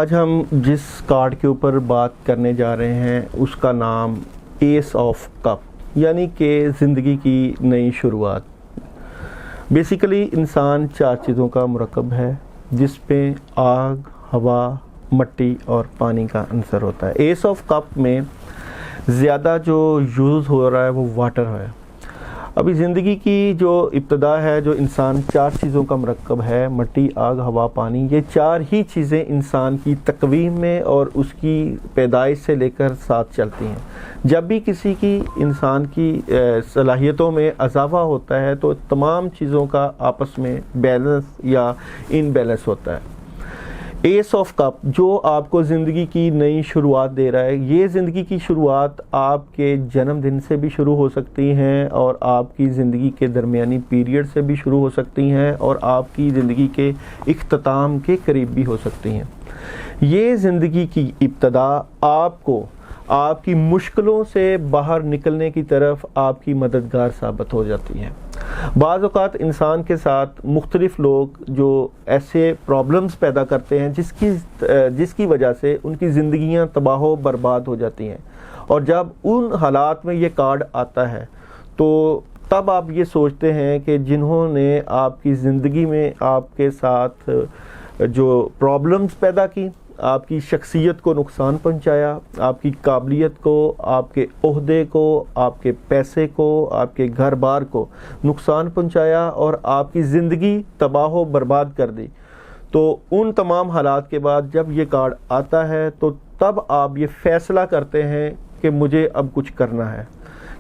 آج ہم جس کارڈ کے اوپر بات کرنے جا رہے ہیں اس کا نام ایس آف کپ یعنی کہ زندگی کی نئی شروعات۔ بیسیکلی انسان 4 چیزوں کا مرکب ہے جس پہ آگ، ہوا، مٹی اور پانی کا عنصر ہوتا ہے۔ ایس آف کپ میں زیادہ جو یوز ہو رہا ہے وہ واٹر ہے۔ ابھی زندگی کی جو ابتدا ہے، جو انسان 4 چیزوں کا مرکب ہے، مٹی، آگ، ہوا، پانی، یہ 4 ہی چیزیں انسان کی تکوین میں اور اس کی پیدائش سے لے کر ساتھ چلتی ہیں۔ جب بھی کسی کی انسان کی صلاحیتوں میں اضافہ ہوتا ہے تو تمام چیزوں کا آپس میں بیلنس یا ان بیلنس ہوتا ہے۔ ایس آف کپ جو آپ کو زندگی کی نئی شروعات دے رہا ہے، یہ زندگی کی شروعات آپ کے جنم دن سے بھی شروع ہو سکتی ہیں اور آپ کی زندگی کے درمیانی پیریڈ سے بھی شروع ہو سکتی ہیں اور آپ کی زندگی کے اختتام کے قریب بھی ہو سکتی ہیں۔ یہ زندگی کی ابتدا آپ کو آپ کی مشکلوں سے باہر نکلنے کی طرف آپ کی مددگار ثابت ہو جاتی ہے۔ بعض اوقات انسان کے ساتھ مختلف لوگ جو ایسے پرابلمز پیدا کرتے ہیں جس کی وجہ سے ان کی زندگیاں تباہ و برباد ہو جاتی ہیں، اور جب ان حالات میں یہ کارڈ آتا ہے تو تب آپ یہ سوچتے ہیں کہ جنہوں نے آپ کی زندگی میں آپ کے ساتھ جو پرابلمز پیدا کی، آپ کی شخصیت کو نقصان پہنچایا، آپ کی قابلیت کو، آپ کے عہدے کو، آپ کے پیسے کو، آپ کے گھر بار کو نقصان پہنچایا اور آپ کی زندگی تباہ و برباد کر دی، تو ان تمام حالات کے بعد جب یہ کارڈ آتا ہے تو تب آپ یہ فیصلہ کرتے ہیں کہ مجھے اب کچھ کرنا ہے۔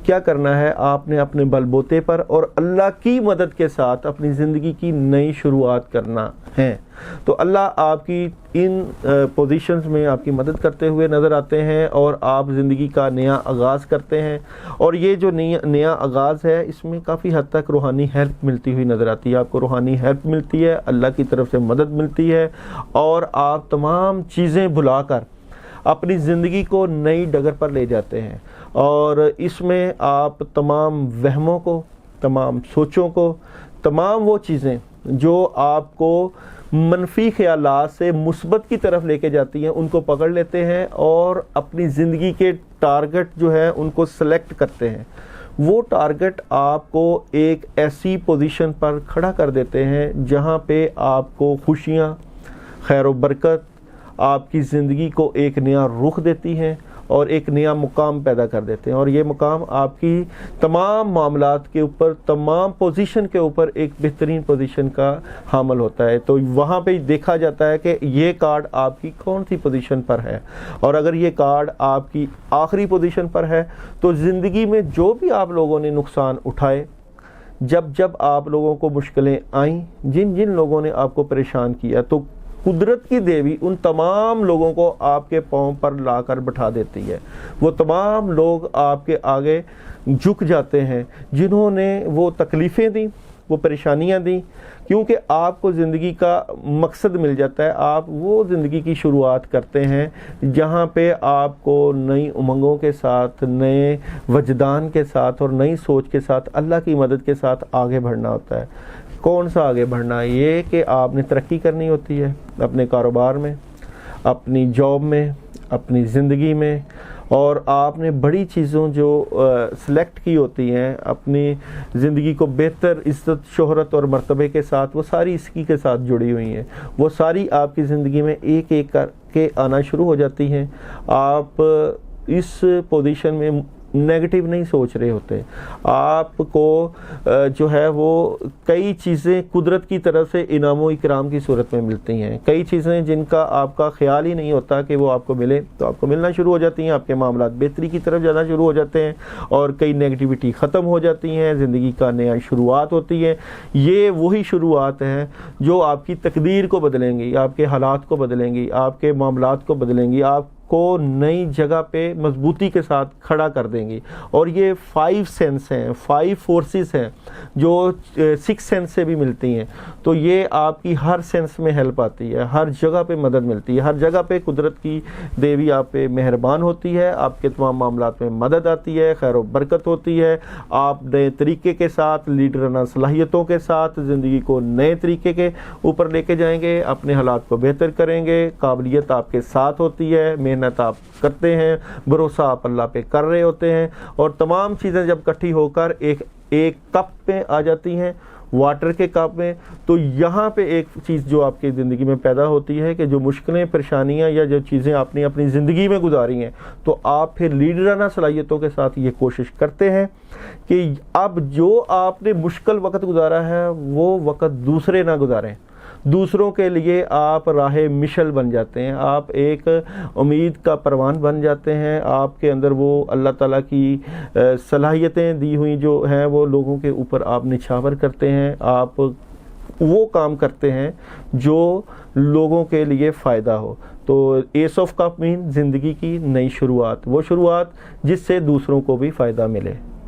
کیا کرنا ہے؟ آپ نے اپنے بل بوتے پر اور اللہ کی مدد کے ساتھ اپنی زندگی کی نئی شروعات کرنا ہے۔ تو اللہ آپ کی ان پوزیشنز میں آپ کی مدد کرتے ہوئے نظر آتے ہیں اور آپ زندگی کا نیا آغاز کرتے ہیں، اور یہ جو نیا آغاز ہے اس میں کافی حد تک روحانی ہیلپ ملتی ہوئی نظر آتی ہے۔ آپ کو روحانی ہیلپ ملتی ہے، اللہ کی طرف سے مدد ملتی ہے، اور آپ تمام چیزیں بھلا کر اپنی زندگی کو نئی ڈگر پر لے جاتے ہیں، اور اس میں آپ تمام وہموں کو، تمام سوچوں کو، تمام وہ چیزیں جو آپ کو منفی خیالات سے مثبت کی طرف لے کے جاتی ہیں ان کو پکڑ لیتے ہیں اور اپنی زندگی کے ٹارگٹ جو ہیں ان کو سلیکٹ کرتے ہیں۔ وہ ٹارگٹ آپ کو ایک ایسی پوزیشن پر کھڑا کر دیتے ہیں جہاں پہ آپ کو خوشیاں، خیر و برکت، آپ کی زندگی کو ایک نیا رخ دیتی ہیں اور ایک نیا مقام پیدا کر دیتے ہیں، اور یہ مقام آپ کی تمام معاملات کے اوپر، تمام پوزیشن کے اوپر ایک بہترین پوزیشن کا حامل ہوتا ہے۔ تو وہاں پہ دیکھا جاتا ہے کہ یہ کارڈ آپ کی کون سی پوزیشن پر ہے، اور اگر یہ کارڈ آپ کی آخری پوزیشن پر ہے تو زندگی میں جو بھی آپ لوگوں نے نقصان اٹھائے، جب آپ لوگوں کو مشکلیں آئیں، جن لوگوں نے آپ کو پریشان کیا، تو قدرت کی دیوی ان تمام لوگوں کو آپ کے پاؤں پر لا کر بٹھا دیتی ہے۔ وہ تمام لوگ آپ کے آگے جھک جاتے ہیں جنہوں نے وہ تکلیفیں دیں، وہ پریشانیاں دیں، کیونکہ آپ کو زندگی کا مقصد مل جاتا ہے۔ آپ وہ زندگی کی شروعات کرتے ہیں جہاں پہ آپ کو نئی امنگوں کے ساتھ، نئے وجدان کے ساتھ اور نئی سوچ کے ساتھ، اللہ کی مدد کے ساتھ آگے بڑھنا ہوتا ہے۔ کون سا آگے بڑھنا ہے؟ یہ کہ آپ نے ترقی کرنی ہوتی ہے اپنے کاروبار میں، اپنی جاب میں، اپنی زندگی میں، اور آپ نے بڑی چیزوں جو سلیکٹ کی ہوتی ہیں اپنی زندگی کو بہتر عزت، شہرت اور مرتبے کے ساتھ، وہ ساری اسی کے ساتھ جڑی ہوئی ہیں۔ وہ ساری آپ کی زندگی میں ایک ایک کر کے آنا شروع ہو جاتی ہیں۔ آپ اس پوزیشن میں نیگیٹو نہیں سوچ رہے ہوتے، آپ کو جو ہے وہ کئی چیزیں قدرت کی طرف سے انعام و اکرام کی صورت میں ملتی ہیں، کئی چیزیں جن کا آپ کا خیال ہی نہیں ہوتا کہ وہ آپ کو ملے تو آپ کو ملنا شروع ہو جاتی ہیں، آپ کے معاملات بہتری کی طرف جانا شروع ہو جاتے ہیں اور کئی نیگیٹیوٹی ختم ہو جاتی ہیں، زندگی کا نیا شروعات ہوتی ہے۔ یہ وہی شروعات ہیں جو آپ کی تقدیر کو بدلیں گی، آپ کے حالات کو بدلیں گی، آپ کے معاملات کو بدلیں گی، آپ کو نئی جگہ پہ مضبوطی کے ساتھ کھڑا کر دیں گی. اور یہ 5 سینس ہیں, 5 فورسز ہیں جو 6 سینس سے بھی ملتی ہیں. تو یہ آپ کی ہر سینس میں ہیلپ آتی ہے, ہر جگہ پہ مدد ملتی ہے, ہر جگہ پہ قدرت کی دیوی آپ پہ مہربان ہوتی ہے, آپ کے تمام معاملات میں مدد آتی ہے, خیر و برکت ہوتی ہے. آپ نئے طریقے کے ساتھ, لیڈرانہ صلاحیتوں کے ساتھ زندگی کو نئے طریقے کے اوپر لے کے جائیں گے, اپنے حالات کو بہتر کریں گے. قابلیت آپ کے ساتھ ہوتی ہے, محنت آپ کرتے ہیں, بھروسہ آپ اللہ پہ کر رہے ہوتے ہیں, اور تمام چیزیں جب اکٹھی ہو کر ایک کپ میں آ جاتی ہیں, واٹر کے کپ میں. تو یہاں پہ ایک چیز جو آپ کی زندگی میں پیدا ہوتی ہے کہ جو مشکلیں, پریشانیاں یا جو چیزیں آپ نے اپنی زندگی میں گزاری ہیں, تو آپ پھر لیڈرانہ صلاحیتوں کے ساتھ یہ کوشش کرتے ہیں کہ اب جو آپ نے مشکل وقت گزارا ہے وہ وقت دوسرے نہ گزاریں, دوسروں کے لیے آپ راہ مشل بن جاتے ہیں, آپ ایک امید کا پروان بن جاتے ہیں. آپ کے اندر وہ اللہ تعالیٰ کی صلاحیتیں دی ہوئی جو ہیں وہ لوگوں کے اوپر آپ نچھاور کرتے ہیں. آپ وہ کام کرتے ہیں جو لوگوں کے لیے فائدہ ہو. تو ایس آف کپ مین زندگی کی نئی شروعات, وہ شروعات جس سے دوسروں کو بھی فائدہ ملے.